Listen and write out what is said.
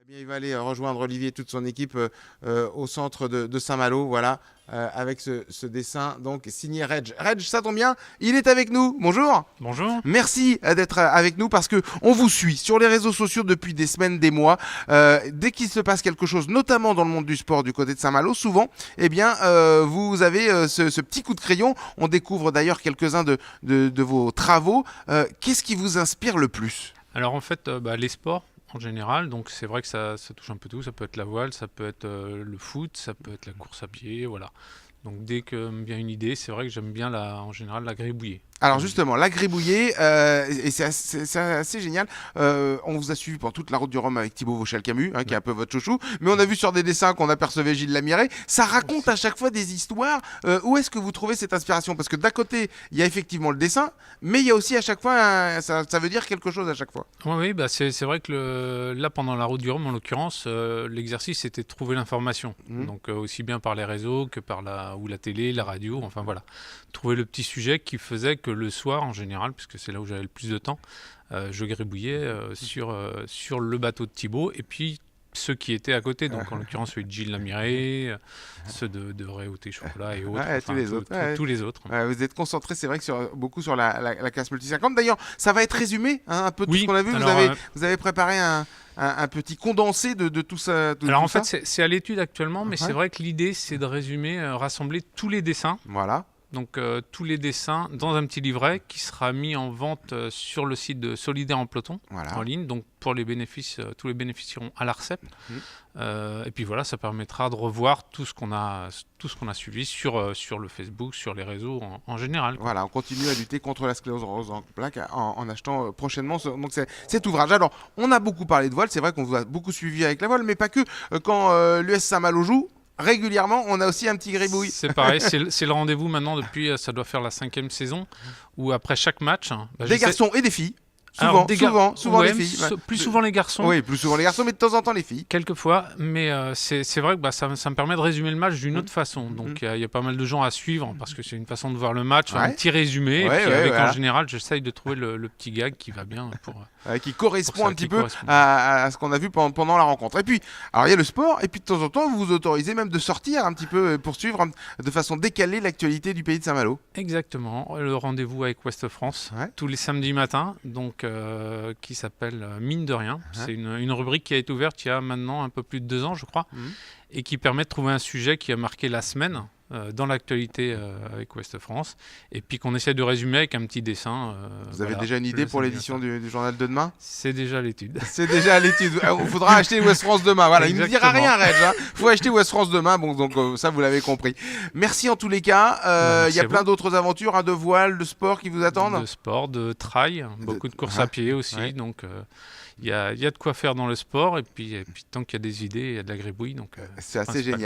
Eh bien, il va aller rejoindre Olivier et toute son équipe au centre de Saint-Malo, voilà, avec ce dessin donc signé Reg. Reg, ça tombe bien, il est avec nous. Bonjour. Bonjour. Merci d'être avec nous parce que on vous suit sur les réseaux sociaux depuis des semaines, des mois. Dès qu'il se passe quelque chose, notamment dans le monde du sport du côté de Saint-Malo, souvent, eh bien, vous avez ce petit coup de crayon. On découvre d'ailleurs quelques-uns de vos travaux. Qu'est-ce qui vous inspire le plus? Alors en fait, les sports en général, donc c'est vrai que ça touche un peu tout. Ça peut être la voile, ça peut être le foot, ça peut être la course à pied, voilà. Donc dès que me vient une idée, c'est vrai que j'aime bien en général la gribouiller. Alors Comme on dit. justement, la gribouillée, et c'est assez génial. On vous a suivi pendant toute la route du Rhum avec Thibaut Vauchal-Camus, qui est un peu votre chouchou. Mais on a vu sur des dessins qu'on apercevait Gilles Lamiré. Ça raconte à chaque fois des histoires. Où est-ce que vous trouvez cette inspiration? Parce que d'un côté, il y a effectivement le dessin, mais il y a aussi à chaque fois, ça veut dire quelque chose à chaque fois. Oui, c'est vrai que là, pendant la route du Rhum, en l'occurrence, l'exercice c'était de trouver l'information. Mhm. Donc aussi bien par les réseaux que par la télé, la radio, enfin voilà. Trouver le petit sujet qui faisait que le soir, en général, puisque c'est là où j'avais le plus de temps, je gribouillais sur le bateau de Thibaut et puis ceux qui étaient à côté. Donc en l'occurrence, celui de Gilles Lamiré, ceux de Réauté Chocolat et autres, Ouais, tous enfin les autres. Ouais. tous les autres. Vous êtes concentré, c'est vrai, que beaucoup sur la classe multi 50. D'ailleurs, ça va être résumé, un peu tout ce Oui, qu'on a vu. alors Vous avez préparé un petit condensé de tout ça. Alors Tout en fait, ça. c'est à l'étude actuellement, mais Ouais. c'est vrai que l'idée, c'est de résumer, rassembler tous les dessins. Voilà. Donc tous les dessins dans un petit livret qui sera mis en vente sur le site de Solidaire en Peloton Voilà. en ligne. Donc pour les bénéfices, tous les bénéfices iront à l'ARCEP. Mhm. Et puis voilà, ça permettra de revoir tout ce qu'on a suivi sur le Facebook, sur les réseaux en général, quoi. Voilà, on continue à lutter contre la sclérose en plaques en achetant prochainement cet ouvrage. Alors, on a beaucoup parlé de voile, c'est vrai qu'on vous a beaucoup suivi avec la voile, mais pas que. Quand l'US Saint-Malo joue, régulièrement, on a aussi un petit gribouille. C'est pareil, c'est le rendez-vous maintenant depuis, ça doit faire la 5e saison, où après chaque match, Des garçons et des filles. Alors, Souvent ouais, les filles. plus souvent les garçons. Oui, plus souvent les garçons, mais de temps en temps les filles. Quelquefois, mais c'est vrai que ça me permet de résumer le match d'une autre façon. Donc il y a pas mal de gens à suivre parce que c'est une façon de voir le match, un Ouais. petit résumé. Et Ouais, puis ouais, avec voilà. en général, j'essaye de trouver le petit gag qui va bien Qui pour correspond ça, un petit qui peu correspond. à ce qu'on a vu pendant la rencontre. Et puis, alors il y a le sport, et puis de temps en temps, vous vous autorisez même de sortir un petit peu pour suivre de façon décalée l'actualité du pays de Saint-Malo. Exactement, le rendez-vous avec Ouest France Ouais. tous les samedis matins, donc qui s'appelle Mine de rien. C'est une rubrique qui a été ouverte il y a maintenant un peu plus de 2 ans, je crois, Mhm. et qui permet de trouver un sujet qui a marqué la semaine dans l'actualité avec Ouest France, et puis qu'on essaie de résumer avec un petit dessin. Vous avez Voilà, déjà une idée le pour samedi l'édition matin. du journal de demain? C'est déjà l'étude. C'est déjà à l'étude. Il faudra acheter West France demain. Voilà, il ne dira Exactement. rien, Reg. Il faut acheter West France demain. Bon, donc ça, vous l'avez compris. Merci en tous les cas. Il y Merci a à plein vous. d'autres aventures, de voile, de sport qui vous attendent. De sport, de trail, beaucoup de courses à pied aussi. Ouais. Donc il y a de quoi faire dans le sport. Et puis tant qu'il y a des idées, il y a de la gribouille. Donc C'est assez principal. génial.